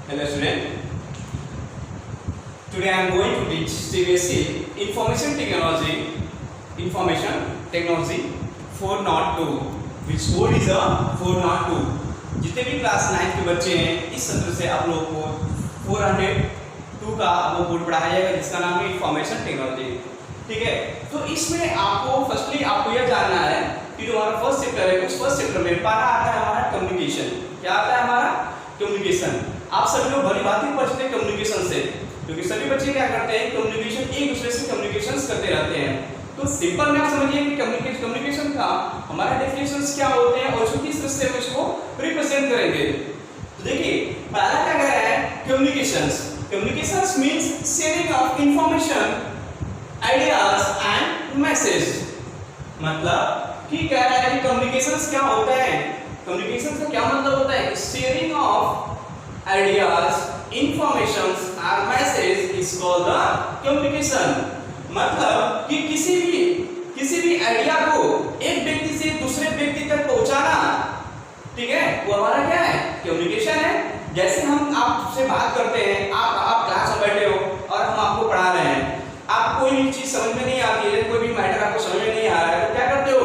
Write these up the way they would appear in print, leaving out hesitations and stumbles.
Hello student. Today I am going to teach CBSE Information Technology 402 which code is a 402. जितने भी class 9 के बच्चे हैं इस सत्र से आप लोगों को 402 का आपको कोड पढ़ाया जाएगा जिसका नाम है इंफॉर्मेशन टेक्नोलॉजी। ठीक है, तो इसमें आपको फर्स्टली आपको यह जानना है कि जो हमारा फर्स्ट चैप्टर है उस फर्स्ट चैप्टर में पहला आता है हमारा कम्युनिकेशन। क्या आता है हमारा? कम्युनिकेशन। आप सभी लोग भली भांति परिचित हैं कम्युनिकेशन से, क्योंकि सभी बच्चे क्या करते हैं कम्युनिकेशन एक दूसरे से कम्युनिकेशंस करते रहते हैं। तो सिंपल में आप समझिए कि कम्युनिकेशन का हमारा डेफिनेशंस क्या होते हैं और किस तरह से हम इसको रिप्रेजेंट करेंगे। तो देखिए पहला क्या कह रहा है communications. Communications means sharing of information, ideas and message. मतलब कि कह रहा है कि कम्युनिकेशंस क्या होता है, कम्युनिकेशन का क्या मतलब होता है? शेयरिंग ऑफ आइडियाज, इंफॉर्मेशंस और message is called the communication. मतलब कि किसी भी आइडिया को एक व्यक्ति से दूसरे व्यक्ति तक पहुंचाना, ठीक है, वो हमारा क्या है? कम्युनिकेशन है। जैसे हम आपसे बात करते हैं, आप क्लास में बैठे हो और हम आपको पढ़ा रहे हैं, आप कोई भी चीज समझ में नहीं आती है, कोई भी मैटर आपको समझ में नहीं आ रहा है, तो क्या करते हो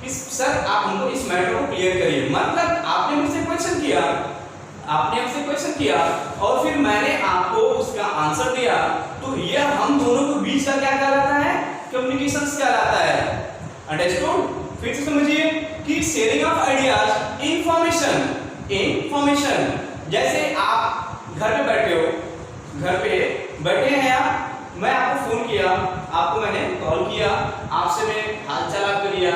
कि सर आप हमको इस मैटर को क्लियर करिए। मतलब आपने मुझसे क्वेश्चन किया और फिर मैंने आपको उसका आंसर दिया, तो यह हम दोनों के बीच का क्या कहलाता है? कम्युनिकेशन कहलाता है। अंडरस्टूड? फिर से समझिए कि शेयरिंग ऑफ आइडियाज, इंफॉर्मेशन। जैसे आप घर पे बैठे हैं आप, मैं आपको फोन किया, आपको मैंने कॉल किया, आपसे मैं हालचाल आपको लिया,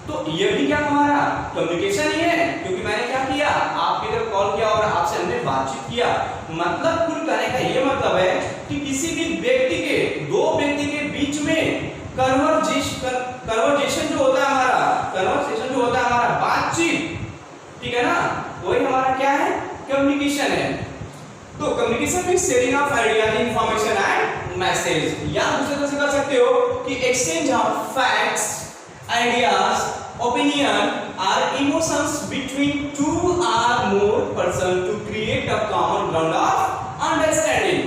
तो ये भी क्या हमारा कम्युनिकेशन ही है, क्योंकि मैंने क्या किया आपकी तरफ कॉल किया और आपसे हमने बातचीत किया। मतलब कुल कहने का ये मतलब है कि किसी भी व्यक्ति के, दो व्यक्ति के बीच में कन्वर्जेशन जो होता है हमारा बातचीत, ठीक है ना, वही हमारा क्या है? कम्युनिकेशन है। तो कम्युनिकेशन में sharing of ideas, information and message, या दूसरे तरह से कर सकते हो कि exchange of facts, ideas, opinion or emotions between two or more person to create a common ground of understanding।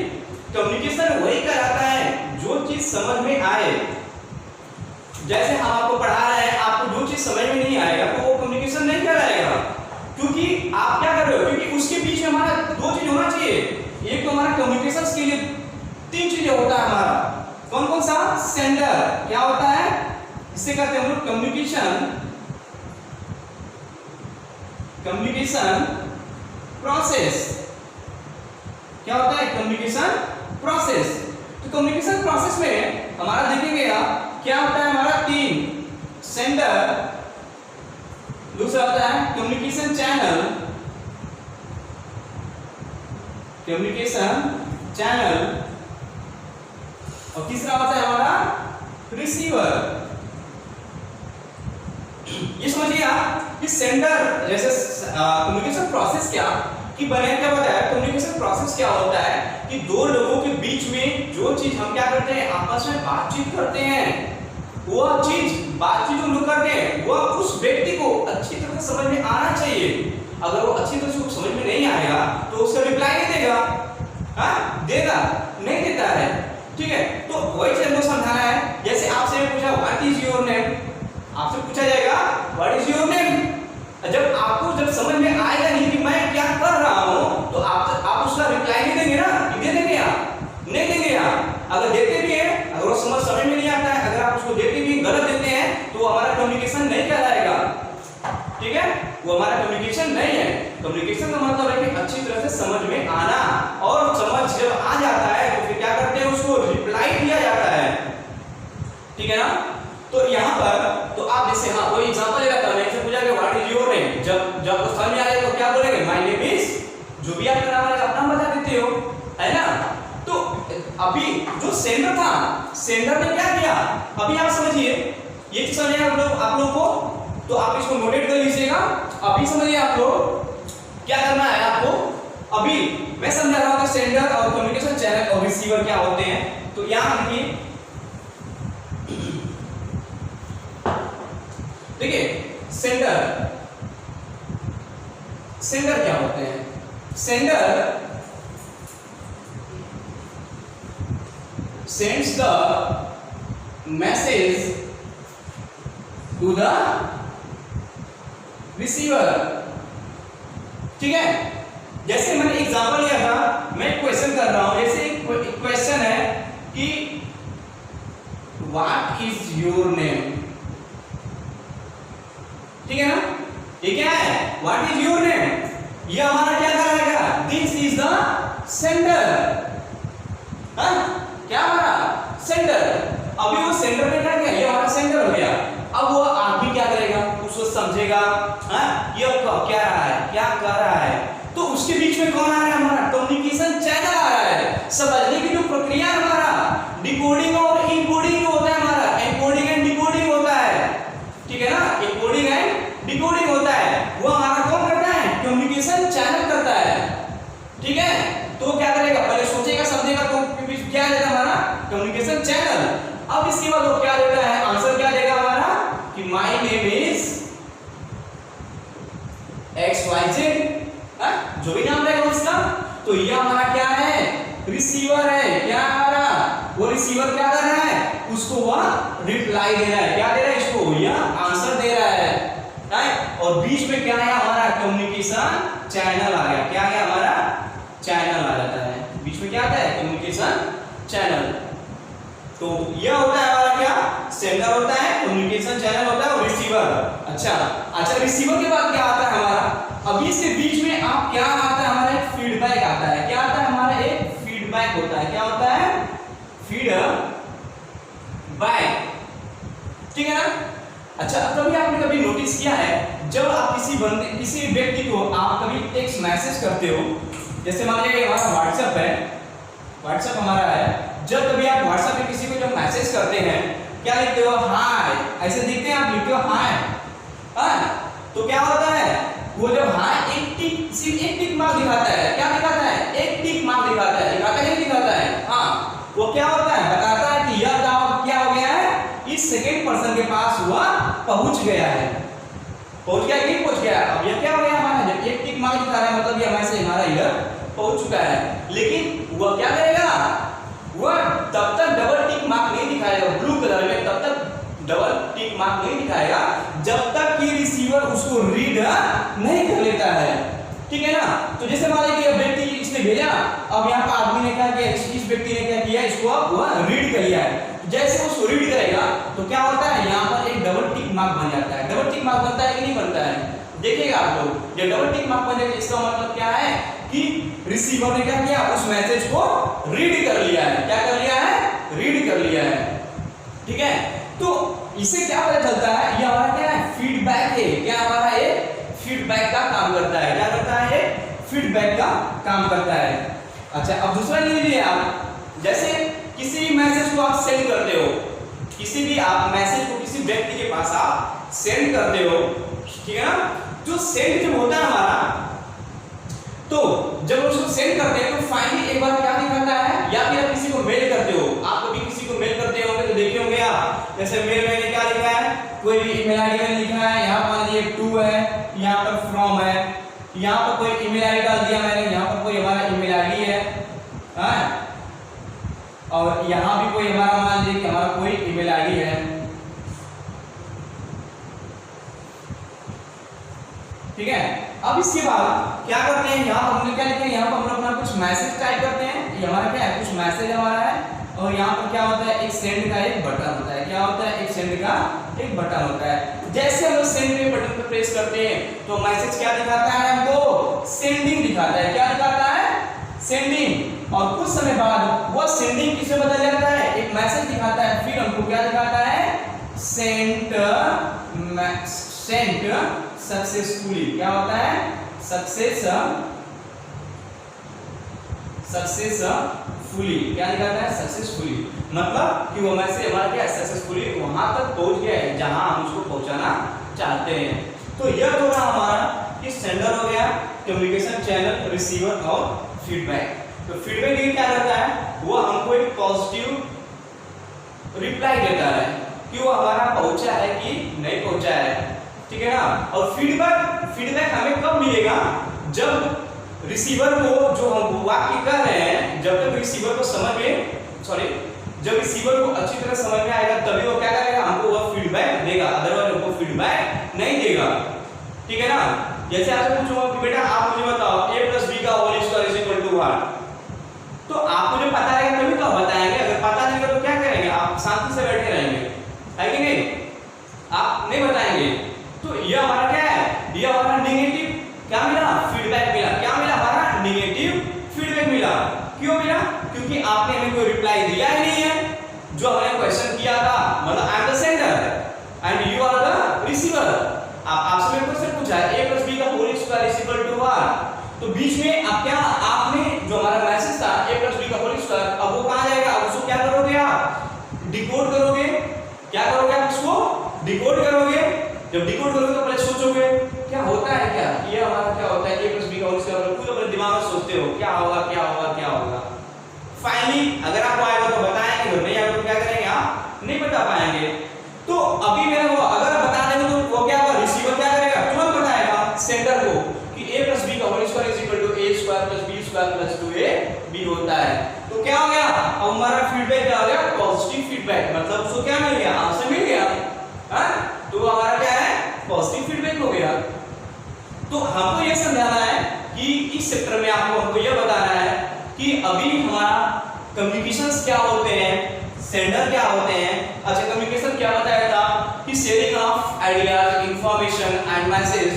Communication वही कहलाता है जो चीज समझ में आए। जैसे हम आपको पढ़ा रहे हैं, आपको जो चीज समझ में नहीं आएगा तो वो कम्युनिकेशन नहीं कहलाएगा, क्योंकि आप क्या कर रहे हो, क्योंकि उसके बीच में हमारा दो चीज होना चाहिए। एक तो हमारा कम्युनिकेशन के लिए तीन चीजें होता है हमारा, कौन कौन सा? सेंडर, क्या होता है? इसे कहते हैं हम लोग कम्युनिकेशन प्रोसेस। क्या होता है? Communication process. तो कम्युनिकेशन प्रोसेस में हमारा देखेंगे आप क्या होता है? हमारा तीन, सेंडर, दूसरा होता है कम्युनिकेशन चैनल और तीसरा होता है हमारा रिसीवर। ये समझिए आप कि सेंडर, जैसे कम्युनिकेशन प्रोसेस क्या होता है? कम्युनिकेशन प्रोसेस क्या होता है कि दो लोगों के बीच में जो चीज हम क्या करते हैं, आपस में बातचीत करते हैं, वो चीज बातचीत जो लोग करते हैं वो उस व्यक्ति को अच्छी तरह से समझ में आना चाहिए। अगर वो अच्छी तरह से समझ में नहीं आएगा तो उसका रिप्लाई नहीं देगा, देगा नहीं देता है, ठीक है। तो वही चीज हमको समझाना है। जैसे आपसे पूछा व्हाट इज योर नेम, आपसे पूछा जाएगा व्हाट इज योर नेम। जब आपको समझ में आएगा नहीं कि मैं क्या कर रहा हूं, तो आप उसका रिप्लाई नहीं देंगे ना, दे देंगे आप? नहीं देंगे आप। अगर देते भी हैं, अगर वो समझ में नहीं आता है, अगर आप उसको देते भी गलत देते हैं, तो हमारा कम्युनिकेशन नहीं कहलाएगा, ठीक है, वो हमारा कम्युनिकेशन नहीं है। कम्युनिकेशन का मतलब है कि अच्छी तरह से समझ में आना, और समझ जब आ जाता है तो फिर क्या करते हैं, उसको रिप्लाई दिया जाता है, ठीक है ना। तो यहाँ पर तो आप जैसे वही एग्जांपल ले रहा था, मैंने पूछा कि व्हाट इज योर नेम, जब समझ में आ जाए तो क्या बोलेंगे? माय नेम इज, जो भी आपका नाम है अपना बता देते हो, है ना। तो अभी जो सेंडर था, सेंडर ने क्या किया, अभी आप समझिए, ये चीज समझिए आप लोग को, तो आप इसको नोटेट कर लीजिएगा। अभी समझिए आप लोग क्या करना है आपको। अभी मैं समझा रहा हूं कि सेंडर और कम्युनिकेशन चैनल और रिसीवर क्या होते हैं। तो यहां देखिए सेंडर क्या होते हैं? Sender sends the message to the receiver। ठीक है, जैसे मैंने एग्जांपल लिया था, मैं क्वेश्चन कर रहा हूं, जैसे क्वेश्चन है कि व्हाट इज योर नेम। ठीक है ना, ये क्या है, व्हाट इज योर नेम, ये हमारा क्या कराएगा, दिस इज द सेंडर। क्या हमारा सेंडर, अभी वो सेंडर ने क्या किया, ये हमारा सेंडर हो गया। अब वो आदमी क्या करेगा, उसको समझेगा, ये क्या रहा है, क्या कर रहा है, तो उसके बीच में कौन आ रहा है, हमारा कम्युनिकेशन चैनल आ रहा है। समझने की जो प्रक्रिया है हमारा डिकोडिंग और इनकोडिंग होता है, हमारा एनकोडिंग एंड डिकोडिंग होता है। ठीक है ना, एनकोडिंग एंड डिकोडिंग होता है, वो हमारा कौन करता है, कम्युनिकेशन चैनल करता है। ठीक है, तो क्या करेगा, पहले सोचेगा समझेगा, तो क्या देगा हमारा कम्युनिकेशन चैनल। अब इसके बाद वो क्या देता है, आंसर क्या देगा हमारा कि माय नेम इज XYZ, जो भी नाम रहेगा उसका, तो ये हमारा क्या है, रिसीवर है। क्या हमारा वो रिसीवर क्या कर रहा है, उसको वह रिप्लाई दे रहा है, क्या दे रहा है, इसको यह आंसर दे रहा है। और बीच में क्या है, हमारा कम्युनिकेशन चैनल आ गया। क्या है, हमारा चैनल आ जाता है, बीच में क्या आता है, कम्युनिकेशन चैनल। तो यह होता है हमारा क्या, सेंडर होता है, कम्युनिकेशन चैनल होता है और रिसीवर। अच्छा, रिसीवर के बाद क्या आता है हमारा, अभी इसके बीच में आप क्या आता है, हमारा एक फीडबैक आता है। क्या आता है, हमारा एक फीडबैक होता है। क्या होता है, फीडबैक। ठीक है ना। अच्छा, कभी आपने कभी नोटिस किया है, जब आप किसी व्यक्ति को आप कभी टेक्स्ट मैसेज करते हो, जैसे मान लीजिए हमारा व्हाट्सएप है, व्हाट्सएप हमारा है, जब कभी आप व्हाट्सएप पे किसी को जब मैसेज करते हैं, क्या लिखते हो, हाय, ऐसे दिखते हैं, आप लिखते हो हाय। तो क्या होता है, वो जब हाय सिर्फ एक टिक मार्क दिखाता है। क्या दिखाता है, एक टिक मार्क दिखाता है, दिखाता है, दिखाता है। हाँ, वो क्या होता है, बताता है कि यह काम क्या हो गया है, इस सेकंड पर्सन के पास हुआ, पहुंच गया है। पहुंच गया कि नहीं पहुंच गया, अब यह क्या हो गया हमारा, जब एक टिक मार्क दिखा रहा है मतलब ये हमारा यह पहुंच चुका है। लेकिन वह क्या करेगा, वह तब तक डबल टिक मार्क नहीं दिखाएगा ब्लू कलर में, तब तक डबल टिक मार्क नहीं दिखाएगा जब तक कि रिसीवर उसको रीड नहीं कर लेता है। ठीक है ना। तो जैसे मान लीजिए व्यक्ति इसने भेजा, अब यहाँ पर आदमी ने क्या किया, इस व्यक्ति ने क्या किया, इसको अब वह रीड कर लिया है। जैसे उसको रीड करेगा तो क्या होता है, यहाँ पर एक डबल टिक मार्क बन जाता है। डबल टिक मार्क बनता है कि नहीं बनता है, देखिएगा आप लोग, जब डबल टिक मार्क बन जाएगा इसका मतलब क्या है कि रिसीवर ने क्या किया, उस मैसेज को रीड कर लिया है। क्या कर लिया है, रीड कर लिया है। ठीक है, तो इससे क्या पता चलता है, ये हमारा क्या है, फीडबैक है। क्या हमारा ये फीडबैक का काम करता है। क्या करता है, ये फीडबैक का काम करता है। अच्छा, अब दूसरा ले लीजिए आप, जैसे किसी भी मैसेज को आप सेंड करते हो, किसी भी आप मैसेज को किसी व्यक्ति के पास आप सेंड करते हो, ठीक है ना। जो सेंड जब होता है हमारा, तो जब उसको सेंड करते हैं तो फाइनली एक बार क्या दिखाता है, या फिर आप किसी को मेल करते हो, आप कभी किसी को मेल करते होंगे तो देखे होंगे आप, जैसे मेल में क्या लिखा है, कोई भी ईमेल आईडी में लिखा है, यहाँ मान लीजिए टू है, यहाँ पर फ्रॉम है, यहाँ पर कोई ईमेल आईडी डाल दिया मैंने, यहाँ पर कोई हमारा ईमेल आईडी है, और यहाँ भी कोई हमारा मान लीजिए कि हमारा कोई ईमेल आईडी है। ठीक है, अब इसके बाद क्या करते हैं, यहाँ पर हमने क्या लिखा है, यहाँ पर हम अपना कुछ मैसेज टाइप करते हैं, ये हमारा क्या है, कुछ मैसेज हमारा है, और यहाँ पर क्या होता है, एक सेंड का एक बटन होता है। क्या होता है, एक सेंड का एक बटन होता है। जैसे हम सेंड के बटन पर प्रेस करते हैं तो मैसेज क्या दिखाता है, हमको सेंडिंग दिखाता है। क्या दिखाता है, सेंडिंग। और कुछ समय बाद वो सेंडिंग किसे बदल जाता है, एक मैसेज दिखाता है, फिर हमको क्या दिखाता है, सेंट सक्सेसफुली। क्या होता है, सक्सेसफुली। क्या दिखाता है, सक्सेसफुली, मतलब कि वो मैसेज हमारा क्या है, सक्सेसफुली वहां तक पहुंच गया है जहां हम उसको पहुंचाना चाहते हैं। तो यह तो रहा हमारा कि सेंडर हो गया, कम्युनिकेशन चैनल, रिसीवर और फीडबैक। तो फीडबैक ये क्या करता है, वो हमको एक पॉजिटिव रिप्लाई देता है कि वो हमारा पहुंचा है कि नहीं पहुंचा है। ठीक है ना। और फीडबैक हमें कब मिलेगा, जब रिसीवर को जो हम वाक्य कर रहे हैं, जब तक रिसीवर को समझ में जब रिसीवर को अच्छी तरह समझ में आएगा तभी वो क्या करेगा, हमको वह फीडबैक देगा, अदरवाइज हमको फीडबैक नहीं देगा। ठीक है ना। जैसे आपसे पूछूंगा कि बेटा आप मुझे बताओ a + b का होल स्क्वायर = 1, तो आप मुझे पता है तभी तो बताएंगे, अगर पता नहीं तो क्या करेंगे, आप शांति से बैठे रहेंगे, है कि नहीं, आप नहीं बताएंगे। तो ये हमारा क्या है, ये हमारा नेगेटिव क्या मिला, फीडबैक मिला। क्या मिला, हमारा नेगेटिव फीडबैक मिला। क्यों मिला, क्योंकि आपने हमें कोई रिप्लाई दिया ही नहीं है। जो हमने क्वेश्चन किया था, मतलब I am the sender and you are the receiver, आपसे मैंने क्वेश्चन पूछा है a + b का होल स्क्वायर = 1, तो बीच में अब क्या आपने जो हमारा मैसेज था a + b का होल स्क्वायर, अब वो कहां जाएगा, अब उसको क्या करोगे, आप डिकोड करोगे। क्या करोगे, आप उसको डिकोड करोगे। जब डिकोड करोगे तो पहले सोचोगे क्या होता है, क्या ये हमारा क्या होता है, a + b का होल स्क्वायर, पूरे अपने दिमाग में सोचते हो क्या होगा क्या होगा क्या होगा। फाइनली अगर आपको आएगा तो बताएंगे, और नहीं आएगा तो क्या करेंगे, आप नहीं बता पाएंगे। तो अभी मेरा वो अगर बता देंगे तो वो क्या होगा, रिसीवर क्या करेगा, तुरंत बताएगा सेंडर को कि a + b का whole square = a² + b² + 2ab होता है। तो क्या हो गया, अब हमारा फीडबैक क्या हो गया, पॉजिटिव फीडबैक, मतलब उसको क्या मिल गया, आंसर मिल गया। हां, तो हमारा क्या है, पॉजिटिव फीडबैक हो गया। तो हमको ये समझाना है कि इस चैप्टर में आपको हमको ये बताना है कि अभी हमारा कम्युनिकेशंस क्या होते हैं, सेंडर क्या होते हैं। अच्छा, कम्युनिकेशन क्या बताया था कि sharing of ideas, information and message.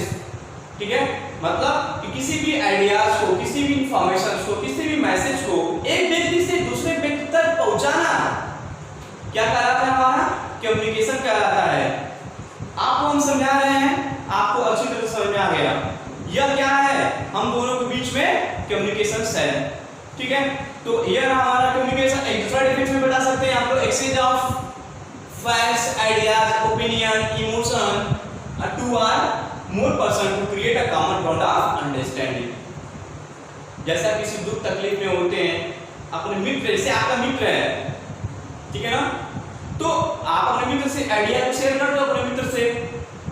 ठीक है, मतलब कि किसी भी आइडियाज को, किसी भी इंफॉर्मेशन को, किसी भी मैसेज को एक व्यक्ति से दूसरे व्यक्ति तक पहुंचाना क्या कहलाता है, हमारा कम्युनिकेशन कहलाता है। आपको हम समझा रहे हैं, आपको अच्छी तरह समझ में आ गया यह क्या है, हम दोनों के बीच में कम्युनिकेशन है। ठीक है, तो ये हमारा कम्युनिकेशन। एक दूसरा डेफिनेशन बता सकते हैं आप लोग, exchange of facts, ideas, opinion, emotion two or more person to create a common ground of understanding. जैसा किसी दुख तकलीफ में होते हैं अपने मित्र, जैसे आपका मित्र है, ठीक है ना, तो आप अपने मित्र से आइडिया को शेयर करते हो, अपने मित्र से,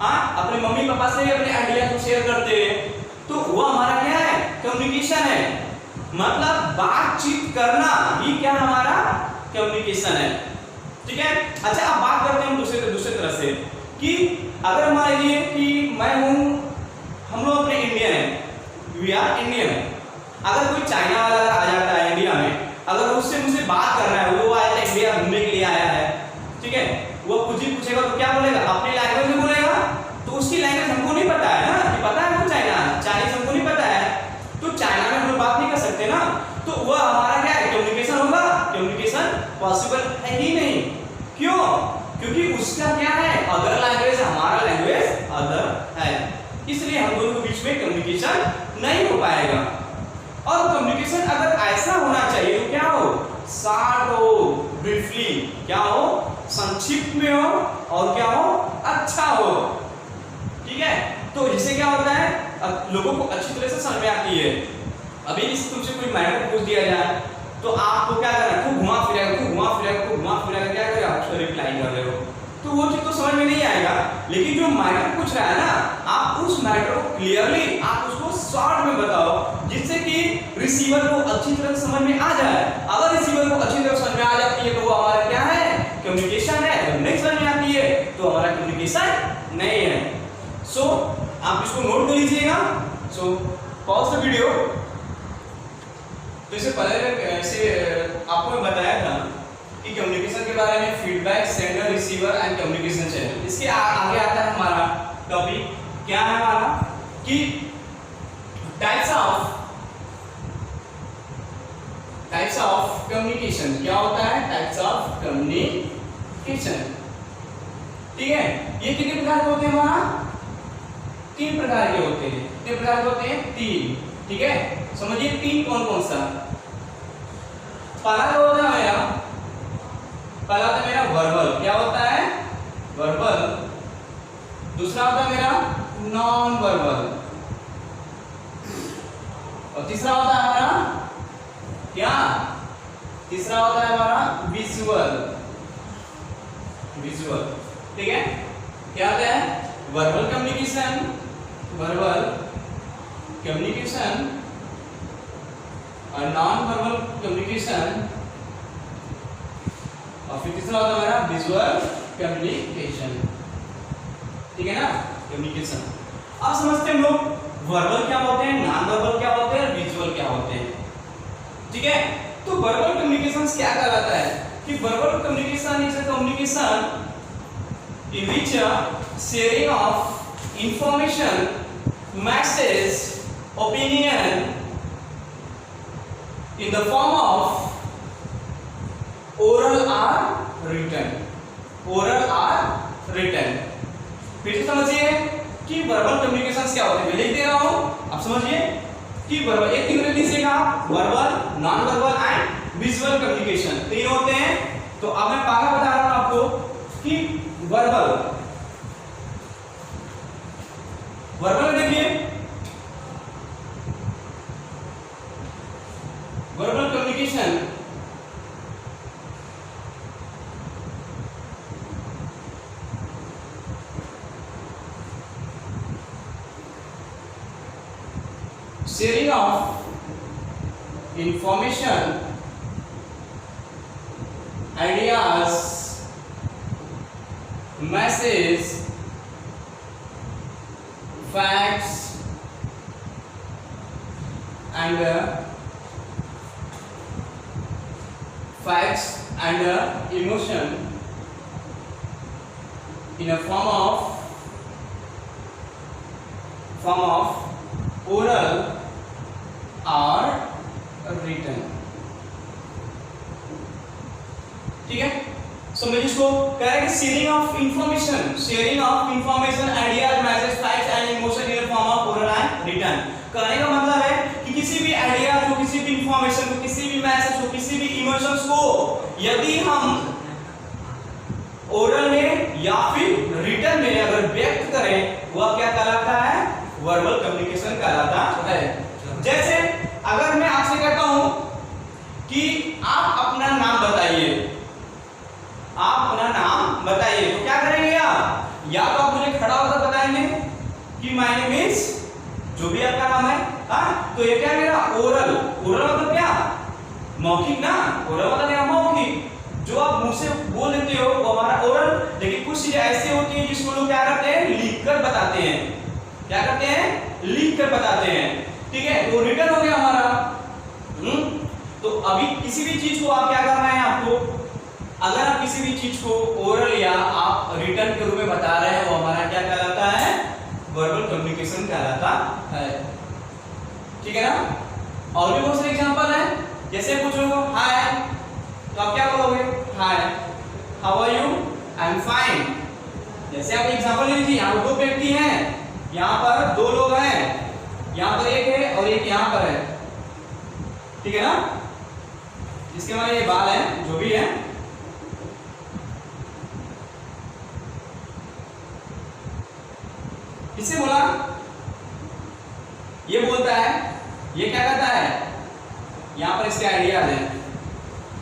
अपने मम्मी पापा से अपने आइडिया को शेयर करते हैं, तो वो हमारा क्या है, कम्युनिकेशन है। मतलब बातचीत करना ही क्या हमारा कम्युनिकेशन है। ठीक है। अच्छा, अब बात करते हैं दूसरे तरह से कि अगर मान लीजिए कि मैं हूं, हम लोग अपने इंडियन है, वी आर इंडियन। अगर कोई चाइना वाला आ जाता है इंडिया में, अगर उससे मुझे बात करना है, वो आया था इंडिया घूमने के लिए आया है, ठीक है, वो कुछ ही पूछेगा तो क्या बोलेगा, अपनी लैंग्वेज में बोलेगा। तो उसकी लैंग्वेज हमको नहीं पता है ना, कि पता है वो चाइनीज हमको नहीं पता है, तो चाइना में हम बात नहीं कर सकते ना, तो वह हमारा क्या है, कम्युनिकेशन होगा, कम्युनिकेशन पॉसिबल है ही नहीं। क्यों? क्योंकि उसका क्या है, अदर लैंग्वेज, हमारा लैंग्वेज अदर है, इसलिए हम दोनों के बीच में कम्युनिकेशन नहीं हो पाएगा। और कम्युनिकेशन अगर ऐसा होना चाहिए तो क्या हो, शॉर्ट हो, ब्रीफली, क्या हो, संक्षिप्त में हो, और क्या हो, अच्छा हो। ठीक है, तो इससे क्या होता है, लोगों को अच्छी तरह से समझ में आती है। अभी इस तुमसे कोई मैटर पूछ दिया जाए तो आपको क्या करना है, खूब घुमा फिराएगा, क्या करेगा, आप रिप्लाई कर रहे हो, तो वो चीज तो समझ में नहीं आएगा। लेकिन जो मैटर पूछ रहा है ना, आप उस मैटर को क्लियरली आप उसको शॉर्ट में बताओ, जिससे कि रिसीवर को अच्छी तरह समझ में आ जाए। अगर रिसीवर को अच्छी तरह समझ में आ जाती है तो वो हमारा क्या है, कम्युनिकेशन है। जब नहीं समझ में आती है तो हमारा कम्युनिकेशन नहीं है। सो आप इसको नोट कर लीजिएगा। So pause the video. तो इससे पहले ऐसे आपको मैं बताया था कि कम्युनिकेशन के बारे में, feedback, sender, receiver and communication channel. इसके आगे आता है हमारा टॉपिक, क्या है हमारा, कि टाइप्स ऑफ कम्युनिकेशन। क्या होता है, टाइप्स ऑफ कम्युनिकेशन। ठीक है, ये कितने प्रकार के होते हैं, हमारा 3 प्रकार के होते हैं। कितने प्रकार के होते हैं, 3। ठीक है, समझिए 3 कौन कौन सा। पहला होता है मेरा वर्बल। क्या होता है, वर्बल। दूसरा होता है मेरा नॉन वर्बल, और तीसरा होता है हमारा क्या, तीसरा होता है हमारा विजुअल। ठीक है, क्या होता है, वर्बल कम्युनिकेशन और नॉन वर्बल कम्युनिकेशन और फिर तीसरा होता है हमारा विजुअल कम्युनिकेशन, ठीक है ना, कम्युनिकेशन। अब समझते हैं हम लोग वर्बल क्या होते हैं, नॉन वर्बल क्या होते हैं, विजुअल क्या होते हैं, ठीक है। तो वर्बल कम्युनिकेशन क्या कहलाता है कि verbal communication is a communication in which sharing of information, message, opinion in the form of oral or written, oral or written। फिर से समझिए कि वर्बल कम्युनिकेशन क्या होते हैं, मैं लिख दे रहा हूं, आप समझिए कि वर्बल एक तीन लीजिएगा, verbal, non verbal and visual communication तीन होते हैं। तो अब मैं पहला बता रहा हूं आपको कि वर्बल, वर्बल देखिए, verbal communication sharing of information, ideas, message, facts and emotion in a form of oral or written, ठीक है। समझिए इसको कह रहा है कि sharing of information, ideas, message, facts and emotion in form of oral and written. कहने का मतलब है कि किसी भी आइडिया को, किसी भी इंफॉर्मेशन को, किसी भी मैसेज को, किसी भी इमोशंस को यदि हम ओरल में या फिर रिटन में अगर व्यक्त करें, वह क्या कहलाता है, वर्बल कम्युनिकेशन कहलाता है। जैसे अगर मैं आपसे कहता हूं कि आप अपना नाम बताइए, आप अपना नाम बताइए, तो क्या करेंगे आप, या तो आप मुझे खड़ा होकर बताएंगे कि माय नेम इज, जो भी आपका नाम है, हाँ, तो ये क्या मेरा ओरल, ओरल मतलब क्या, मौखिक ना, ओरल मतलब क्या, मौखिक, जो आप मुंह से बोल देते हो वो हमारा ओरल। लेकिन कुछ चीजें ऐसी होती हैं जिसको लोग क्या करते हैं, लिख कर बताते हैं, क्या करते हैं, लिख कर बताते हैं, ठीक है, वो रिटन हो गया हमारा। तो अभी किसी भी चीज को आप क्या करना है आपको, अगर आप किसी भी चीज को ओरल या आप रिटन के रूप में बता रहे हैं, वो हमारा क्या कहलाता है, वर्बल कम्युनिकेशन कहलाता है, ठीक है ना। और भी बहुत सारे एग्जांपल है, जैसे पूछो हाय, तो आप क्या बोलोगे, hi, how are you, I am fine. जैसे आप एग्जांपल ले लीजिए, यहाँ पर दो व्यक्ति हैं, यहाँ पर दो लोग हैं, यहाँ पर एक है और एक यहाँ पर है, ठीक है ना, जिसके हमारे ये बाल हैं, जो भी है, किससे बोला, ये बोलता है, ये क्या कहता है, यहाँ पर इसके आइडियाज हैं,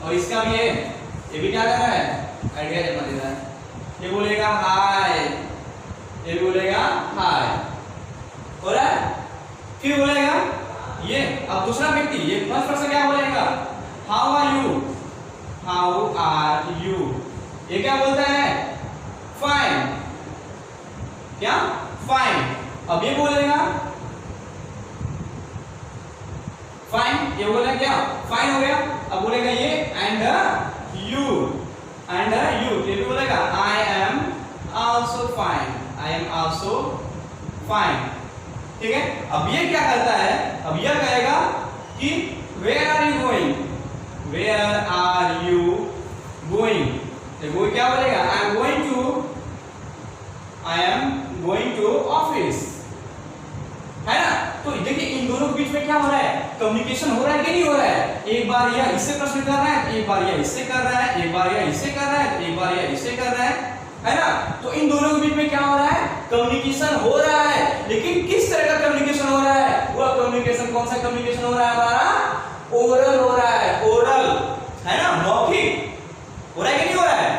और इसका भी है, ये भी क्या कर रहा है, आइडिया जमा दे रहा है। ये बोलेगा हाय, ये भी बोलेगा हाय, हो रहा है, फिर बोलेगा ये, अब दूसरा व्यक्ति, ये फर्स्ट पर्सन क्या बोलेगा, how are you, how are you, ये क्या बोलता है, फाइन, क्या, फाइन। अब ये बोलेगा फाइन, ये बोलेगा क्या, फाइन हो गया। अब बोलेगा ये एंड यू, एंड यू, ये भी बोलेगा I am also fine, I am also fine, ठीक है। अब ये क्या करता है, अब यह कहेगा कि where are you going, where are you going, वो क्या बोलेगा, I am going to office, है ना। तो देखिए इन दोनों के बीच में क्या हो रहा है, कम्युनिकेशन हो रहा है कि नहीं हो रहा है। एक बार यह इससे प्रश्न कर रहा है, एक बार यह इससे कर रहा है, एक बार यह इससे कर रहा है, एक बार यह इससे कर रहा है ना। तो इन दोनों के बीच में क्या हो रहा है, कम्युनिकेशन हो रहा है। लेकिन किस तरह का कम्युनिकेशन हो रहा है, वह कम्युनिकेशन कौन सा कम्युनिकेशन हो रहा है, हमारा ओरल हो रहा है, ओरल, है ना, मौखिक हो रहा है कि नहीं हो रहा है,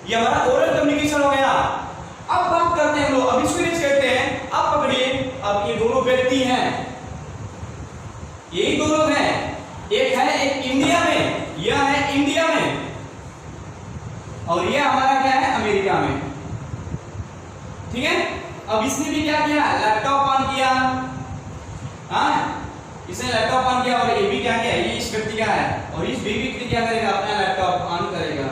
ये हमारा ओरल कम्युनिकेशन हो गया। अब बात करते हैं हम लोग, अब इसको करते हैं, अब पकड़िए, अब ये दोनों व्यक्ति हैं, यही दो लोग हैं, एक है एक इंडिया में, यह है इंडिया में, और ये हमारा क्या है अमेरिका में, ठीक है। अब इसने भी क्या किया, लैपटॉप ऑन किया, हाँ इसने लैपटॉप ऑन किया, और ये भी क्या किया, ये इस व्यक्ति का है, और इस भी व्यक्ति क्या करेगा, अपना लैपटॉप ऑन करेगा,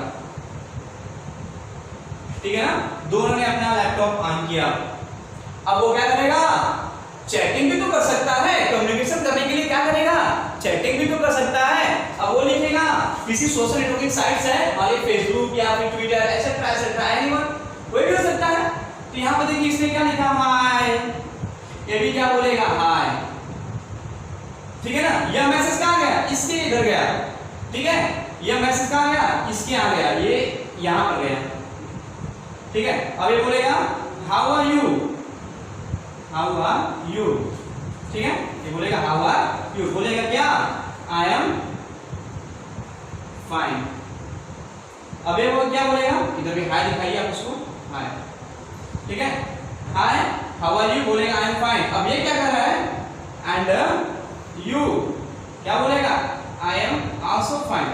ठीक है ना। दोनों ने अपना लैपटॉप ऑन किया। अब वो क्या करेगा, चैटिंग भी तो कर सकता है, कम्युनिकेशन करने के लिए क्या करेगा, चैटिंग भी तो कर सकता है। अब वो लिखेगा किसी सोशल नेटवर्किंग साइट्स है, और ये फेसबुक या फिर ट्विटर एटसेट्रा एटसेट्रा, एनीवन कोई भी हो सकता है। तो यहाँ पर देखिए इसने क्या लिखा, हाय, ये भी क्या बोलेगा, हाय, ठीक है ना। यह मैसेज कहाँ गया, इसके इधर गया, ठीक है। यह मैसेज कहाँ गया, इसके यहाँ गया, ये यहाँ पर गया, ठीक है। अब ये बोलेगा how are you, how are you, ठीक है। ये बोलेगा हाउ आर यू, बोलेगा क्या, आई एम फाइन। अब ये वो क्या बोलेगा, इधर भी हाय दिखाइए आप उसको, हाय, ठीक है। हाय हाउ आर यू बोलेगा आई एम फाइन। अब ये क्या कर रहा है, एंड यू क्या बोलेगा, I am also fine,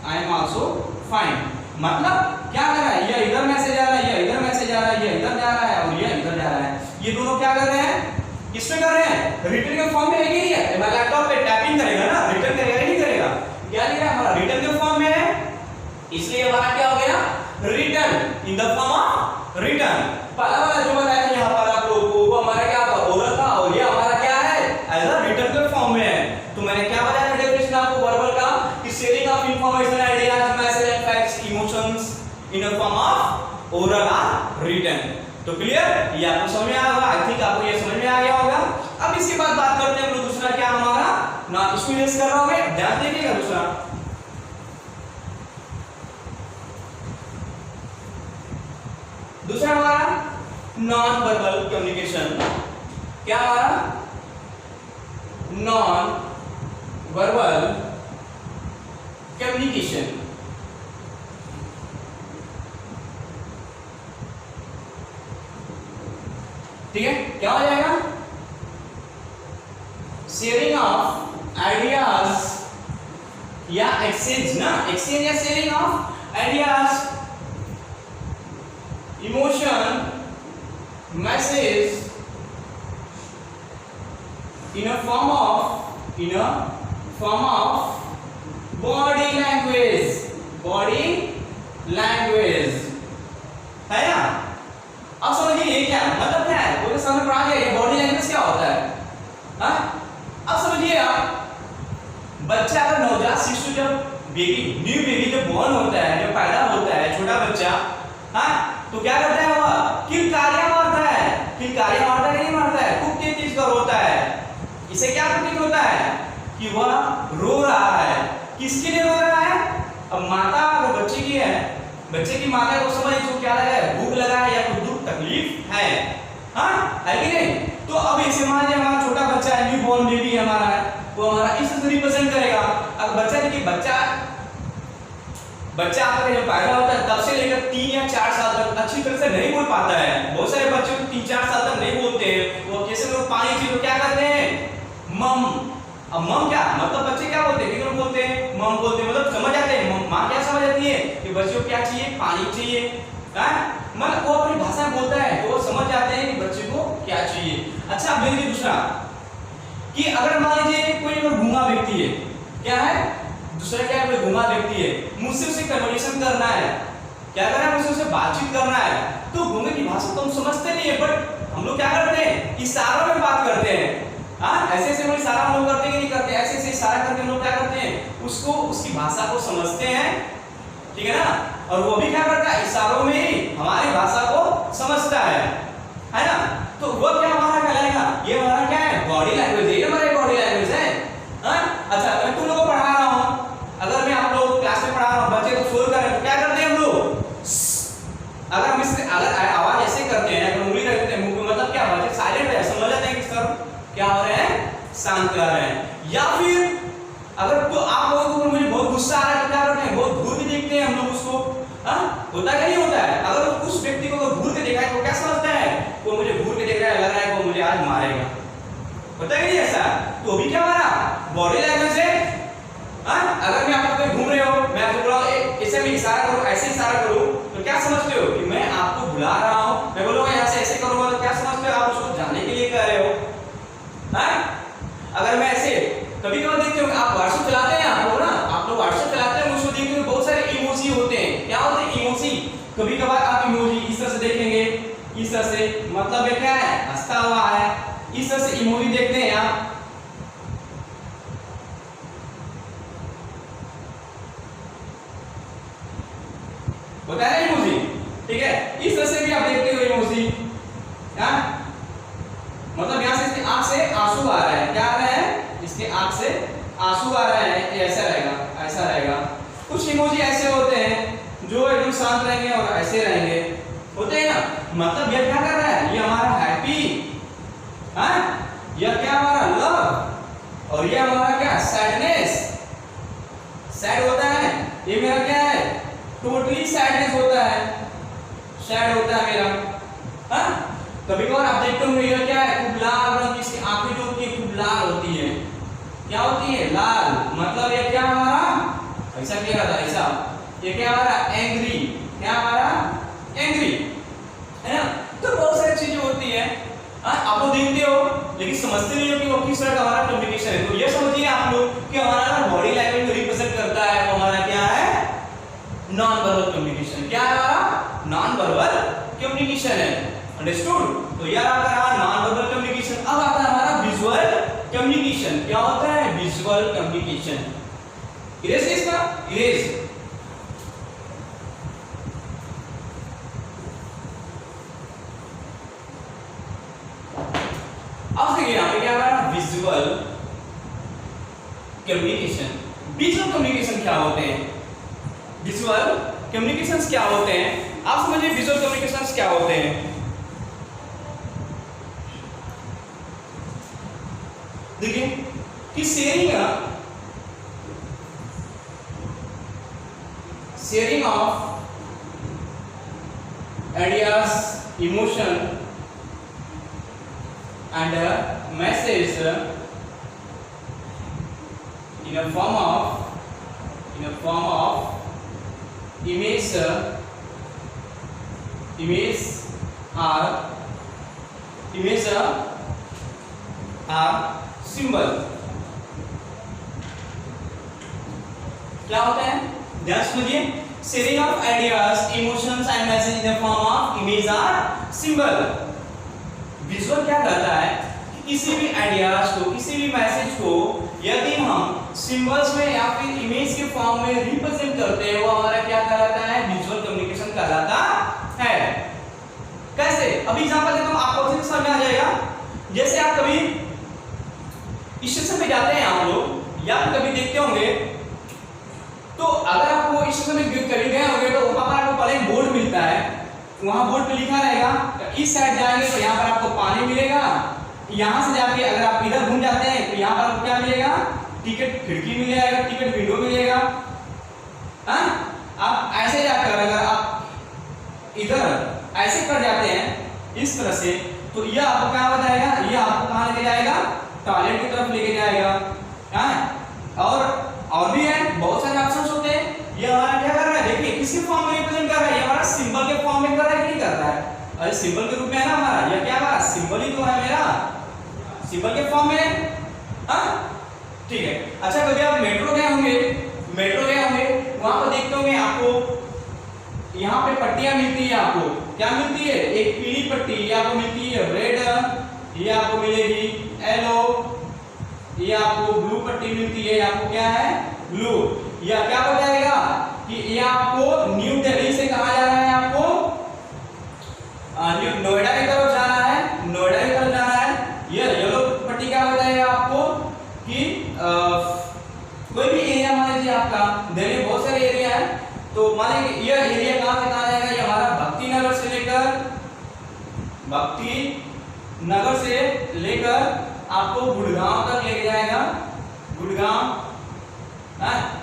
I am also fine. मतलब क्या कर रहा है, ये इधर मैसेज आ रहा है, ये इधर मैसेज आ रहा है, ये इधर जा रहा है और ये इधर जा रहा है। ये दोनों क्या कर रहे हैं, किसमें कर रहे हैं, रिटर्न के फॉर्म में है कि नहीं है। मैं लैपटॉप पे टैपिंग करेगा ना, रिटर्न करेगा नहीं करेगा, क्या लिख रहा है, हमारा रिटर्न के फॉर्म में है, इसलिए हमारा क्या हो गया, return in the form of return. पहला वाला जो बताया था यहाँ पर आप लोगों को, वो हमारा क्या था, ओरल था, और ये हमारा क्या है, एज अ रिटर्न के फॉर्म में है। तो मैंने क्या बताया था डेफिनेशन आपको वर्बल का, कि sharing of information, ideas, message and facts, emotions in the form of oral और रिटर्न। तो क्लियर, ये आपको समझ में आ गया, आई थिंक आपको ये समझ में आ गया होगा। अब इसके बाद बात करते हैं हम लोग दूसरा क्या हमारा, ना इसको यूज कर रहा हूं मैं, ध्यान देखिएगा। दूसरा हमारा नॉन वर्बल कम्युनिकेशन, क्या हमारा नॉन वर्बल कम्युनिकेशन, ठीक है। क्या हो जाएगा, शेयरिंग ऑफ आइडियाज या एक्सचेंज ना, एक्सचेंज या sharing of ideas, emotion, message in a form of body language, है ना। अब समझिए ये क्या मतलब, क्या है बोले, समझ में आ गया ये बॉडी लैंग्वेज क्या होता है, हाँ। अब समझिए आप, बच्चा अगर नवजात शिशु जब न्यू बेबी जब बॉर्न होता है, जब पैदा होता है छोटा बच्चा, हाँ, तो क्या करता है वह, किलकारियां मारता है, किलकारियां मारता है कि नहीं मारता है, खूब तेज कर होता है। इसे क्या प्रतीत होता है कि वह रो रहा है। किसके लिए रो रहा है, अब माता अगर बच्चे की है, बच्चे की माता को समझ इसको क्या लगा है, भूख लगा है या कोई दुख तकलीफ है, हाँ है कि नहीं। तो अब इसे मान लीजिए हमारा छोटा बच्चा है, न्यू बॉर्न बेबी हमारा है, वो हमारा इस तरह से रिप्रेजेंट करेगा। अब बच्चा देखिए, बच्चा आपका जब पैदा होता है तब से लेकर 3 या 4 साल तक अच्छी तरह से नहीं बोल पाता है। बहुत सारे बच्चे 3-4 साल तक नहीं बोलते हैं, वो कैसे लोग पानी चाहिए तो क्या करते हैं, मम। अब मम क्या मतलब, बच्चे क्या बोलते हैं, कितने लोग बोलते हैं, मम बोलते हैं, मतलब समझ आते हैं। माँ क्या समझ आती है कि बच्चे को क्या चाहिए, पानी चाहिए, मतलब वो अपनी भाषा में बोलता है, तो वो समझ जाते हैं कि बच्चे को क्या चाहिए। अच्छा अब देखिए दूसरा, कि अगर मान लीजिए कोई गूंगा व्यक्ति है, क्या है, दूसरा क्या है, कोई गूंगा व्यक्ति है, मुझसे उसे कन्वर्सेशन करना है, क्या करना है, मुझसे उसे बातचीत करना है। तो गूंगे की भाषा तो हम समझते नहीं है, बट हम लोग क्या करते हैं, इशारों में बात करते हैं, हाँ ऐसे ऐसे लोग इशारा हम लोग करते हैं कि नहीं करते, ऐसे ऐसे इशारा करके हम लोग क्या करते हैं, उसको उसकी भाषा को समझते हैं, ठीक है ना। और वो भी क्या करता है, इशारों में ही हमारी भाषा को समझता है ना। तो वो क्या हमारा कहलाएगा, ये हमारा क्या है, बॉडी लैंग्वेज, ये हमारी बॉडी लैंग्वेज है, हाँ। अच्छा मैं तुम लोगों को पढ़ा रहा हूँ, अगर मैं आप लोगों को क्लास में पढ़ा रहा हूँ, बच्चे को शोर कर रहे हैं तो क्या करते हैं हम लोग, अगर हम इससे अगर आवाज ऐसे करते हैं, अगर उंगली रखते हैं मुंह पे, मतलब क्या बच्चे साइलेंट है, समझ जाते हैं कि सर क्या हो रहे हैं, शांत कर रहे हैं। या फिर अगर तो आप लोगों को मुझे बहुत गुस्सा आ रहा है तो क्या करते हैं, बहुत घूर के देखते हैं हम लोग उसको, हाँ होता क्या नहीं होता है। अगर उस व्यक्ति को घूर के देखा है तो क्या समझता है, वो मुझे घूर के देख रहा है, लग रहा है वो मुझे आज मारेगा, होता है नहीं ऐसा। तो भी क्या हमारा बॉडी लैंग्वेज है, हाँ। अगर मैं आप लोग घूम रहे हो, मैं आपको बोला ऐसे में इशारा करूं, ऐसे इशारा करूं, तो समझते हो कि मैं आपको बुला रहा हूं, मैं बोलूंगा यहाँ से ऐसे करूंगा, तो क्या समझते हो आप उसको जाने के लिए कह रहे हो? हाँ? अगर मैं ऐसे कभी कभी देखते हो आप व्हाट्सएप चलाते हैं, आपको ना आप लोग व्हाट्सएप चलाते हैं, उसको देखते हो बहुत सारे इमोजी होते हैं। क्या होते हैं इमोजी? कभी कभार आप इमोजी इस तरह से देखेंगे, इस तरह से, मतलब ये क्या है, हंसता हुआ है, इस तरह से इमोजी देखते हैं आप। होता है ना इमोजी, ठीक है, इस तरह से भी आप देखते हो इमोजी। क्या मतलब यहाँ से इसकी आंख से आंसू आ रहा है, क्या आ रहा है, इसके आंख से आंसू आ रहा है, ऐसा रहेगा, ऐसा रहेगा। कुछ इमोजी ऐसे होते हैं जो एकदम शांत रहेंगे और ऐसे रहेंगे, होते हैं ना, मतलब ये क्या कर रहा है, ये हमारा हैप्पी, हाँ, यह क्या हमारा लव, और ये हमारा क्या सैडनेस, सैड होता है, ये मेरा क्या है टोटली सैडनेस होता है, सैड होता है मेरा। हाँ, कभी कभार आप देखते होंगे ये क्या है, खूब लाल रंग की इसकी आंखें जो होती है खूब लाल होती है, क्या होती है, लाल, मतलब ये क्या हमारा ऐसा क्या रहता है, ऐसा, ये क्या हमारा एंग्री, क्या हमारा एंग्री, है ना। तो बहुत सारी चीजें होती है, आप लोग देखते हो लेकिन समझते नहीं हो कि वो किस तरह का हमारा कम्युनिकेशन है। तो ये समझिए आप लोग कि हमारा बॉडी लैंग्वेज रिप्रेजेंट करता है, वो हमारा क्या है, नॉन वर्बल कम्युनिकेशन। क्या है हमारा, नॉन वर्बल कम्युनिकेशन है, अंडरस्टूड। तो यार आता है हमारा नॉन वर्बल कम्युनिकेशन। अब आता है हमारा विजुअल कम्युनिकेशन। क्या होता है विजुअल कम्युनिकेशन? इरेज इसका, इरेज, अब देखिए यहाँ पे क्या आ रहा है, विजुअल कम्युनिकेशन। विजुअल कम्युनिकेशन क्या होते हैं, विजुअल कम्युनिकेशंस क्या होते हैं, आप समझिए विजुअल कम्युनिकेशंस क्या होते हैं। देखिए कि sharing of ideas, emotion and a message in a form of image or symbol। क्या होता है, ध्यान समझिए, sharing of ideas, emotions and message in the form of image और सिंबल। विजुअल क्या करता है कि किसी भी आइडियाज को, किसी भी मैसेज को यदि हम सिंबल्स में या फिर इमेज के फॉर्म में रिप्रेजेंट करते हैं, वो हमारा क्या कहलाता है, विजुअल कम्युनिकेशन कहलाता है। कैसे, अभी एग्जांपल देता हूं, आपको अच्छे से समझ में आ जाएगा। जैसे आप कभी स्टेशन पे जाते हैं आप लोग, या फिर कभी देखते होंगे, तो अगर आपको स्टेशन में कभी गए होंगे तो वहां पर आपको पहले एक बोर्ड मिलता है, वहां बोर्ड पे लिखा रहेगा, इस साइड जाएंगे तो यहाँ पर आपको पानी मिलेगा, यहाँ से जाके अगर आप इधर घूम जाते हैं तो यहाँ पर आपको क्या मिलेगा, टिकट खिड़की मिल जाएगा, टिकट विंडो मिलेगा। हाँ, आप ऐसे जाकर अगर आप इधर ऐसे कर जाते हैं इस तरह से, तो यह आपको क्या बताएगा, यह आपको कहाँ लेके जाएगा, टॉयलेट की तरफ लेके जाएगा। हाँ, और भी है, बहुत सारे ऑप्शंस होते हैं। ये हमारा क्या कर रहा है, देखिए किसके फॉर्म में रिप्रेजेंट कर रहा है, ये हमारा सिंबल के फॉर्म में कर रहा है कि नहीं कर रहा है, अरे सिंबल के रूप में है ना हमारा, ये क्या हमारा सिंबल ही तो है मेरा, सिंबल के फॉर्म में। हाँ ठीक है। अच्छा, कभी आप मेट्रो गए होंगे, वहां पर देखते होंगे आपको यहाँ पे पट्टियां मिलती है, आपको क्या मिलती है, एक पीली पट्टी, ये आपको मिलती है रेड, ये आपको मिलेगी येलो, ये आपको ब्लू पट्टी मिलती है, आपको क्या है ब्लू। यह क्या बताएगा कि ये आपको न्यू दिल्ली से कहा जा रहा है, आपको नोएडा की तरफ जाना है, नोएडा की तरफ जाना है। ये येलो पट्टी क्या बताएगा आपको कि कोई भी एरिया मान लीजिए आपका, दिल्ली में बहुत सारे एरिया है, तो मान लीजिए ये एरिया कहाँ से कहाँ जाएगा, ये हमारा भक्ति नगर से लेकर आपको गुड़गांव तक लेके जाएगा, गुड़गांव।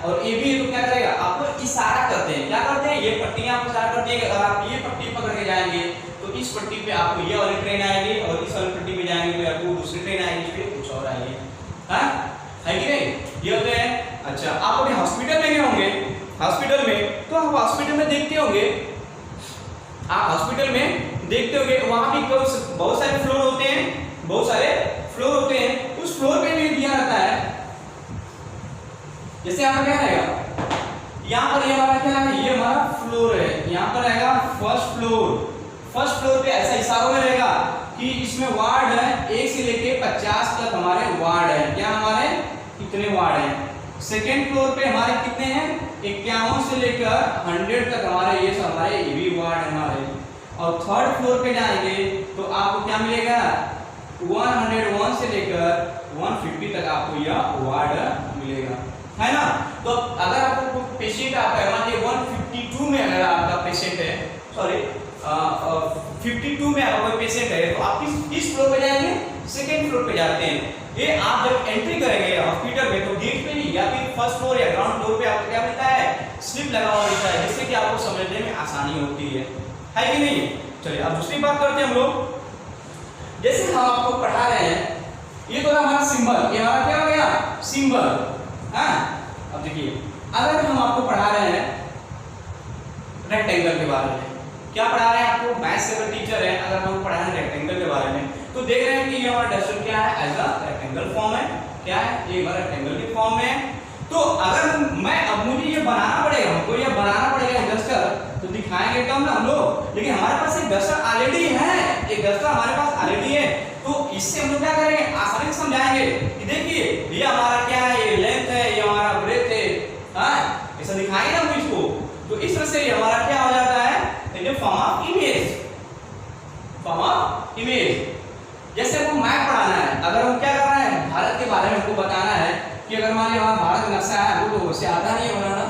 और ये भी तो क्या करेगा, आपको इशारा करते हैं, क्या करते हैं, ये पट्टियां आपको इशारा करती है कि अगर आप ये पट्टी पकड़ के जाएंगे तो इस पट्टी पे आपको ये वाली ट्रेन आएगी, और इस वाली पट्टी पे जाएंगे तो आपको दूसरी ट्रेन आएगी, फिर कुछ और आएगी। है कि नहीं, ये होते हैं। अच्छा, आप अभी हॉस्पिटल में गए होंगे, हॉस्पिटल में, तो आप हॉस्पिटल में देखते होंगे आप हॉस्पिटल में देखते होंगे वहां भी बहुत सारे फ्लोर होते हैं, बहुत सारे फ्लोर होते हैं, उस फ्लोर पे भी दिया रहता है। जैसे यहाँ क्या रहेगा, यहाँ पर ये हमारा क्या है, ये हमारा फ्लोर है, यहाँ पर रहेगा फर्स्ट फ्लोर। फर्स्ट फ्लोर पे ऐसा इशारों में रहेगा कि इसमें वार्ड है 1 से लेके 50 तक हमारे वार्ड है। क्या हमारे कितने वार्ड हैं? सेकेंड फ्लोर पे हमारे कितने हैं, 51 से लेकर 100 तक हमारे ये सब हमारे ये भी वार्ड है हमारे। और थर्ड फ्लोर पे जाएंगे तो आपको क्या मिलेगा, 101 से लेकर 150 तक आपको यह वार्ड मिलेगा, है ना। तो अगर आपको पेशेंट आपका मान लीजिए 152 में अगर आपका पेशेंट है, सॉरी 52 में अगर कोई पेशेंट है तो आप किस फ्लोर पे जाएंगे, सेकेंड फ्लोर पे जाते हैं। ये आप जब एंट्री करेंगे हॉस्पिटल में तो गेट पे ही या फिर फर्स्ट फ्लोर या ग्राउंड फ्लोर पे आपको क्या मिलता है, स्लिप लगा हुआ मिलता है, जिससे कि आपको समझने में आसानी होती है कि नहीं। चलिए अब दूसरी बात करते हैं हम लोग। जैसे हम आपको पढ़ा रहे हैं, ये तो हमारा सिंबल, ये हमारा क्या हो गया, सिंबल। हाँ, अब देखिए अगर हम आपको पढ़ा रहे हैं रेक्टेंगल के बारे में, क्या पढ़ा रहे हैं आपको, मैथ्स के टीचर है, अगर हम पढ़ा रहे हैं रेक्टेंगल के बारे में तो देख रहे हैं कि ये हमारा डस्टर क्या है, एज अ रेक्टेंगल फॉर्म है। क्या है, ये हमारा रेक्टेंगल के फॉर्म में है। तो अगर मैं अब मुझे ये बनाना पड़ेगा, हमको ये बनाना पड़ेगा डस्टर, तो दिखाएंगे तो हम लोग, लेकिन हमारे पास एक डस्टर ऑलरेडी है, एक डस्टर हमारे पास ऑलरेडी है। तो इससे हम लोग क्या करेंगे, आसानी से समझाएंगे कि देखिए ये हमारा क्या है, ये लेंथ है, ये हमारा ब्रेथ है, हाँ ऐसा दिखाएंगे हम इसको। तो इस तरह से हमारा क्या हो जाता है, form of image, form of image. जैसे हमको मैप पढ़ाना है, अगर हम क्या कर रहे हैं, भारत के बारे में हमको बताना है कि अगर मान लीजिए हमारा भारत नक्शा है, हमको तो वैसे आता नहीं है बनाना,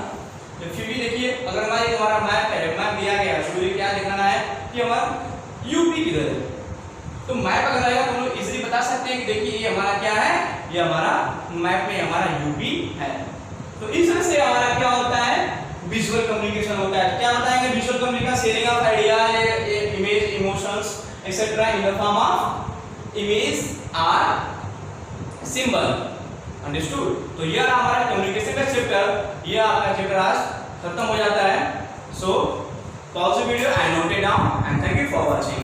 तो फिर भी देखिए अगर मान लीजिए हमारा मैप है, मैप दिया गया है, तो क्या दिखाना है कि हमारा यूपी किधर है। तो मैप अगर रहेगा तो हम लोग इजीली बता सकते हैं कि देखिए ये हमारा क्या है, ये हमारा मैप में हमारा यूपी है। तो इस तरह से हमारा क्या होता है, विजुअल कम्युनिकेशन होता है। क्या बताएंगे, visual communication, sharing of idea, image, emotions etcetera in the form of image or symbol. Understood. तो ये हमारा कम्युनिकेशन का चैप्टर, ये आपका चैप्टर आज खत्म हो जाता है। So pause the video and note it down and thank you for watching.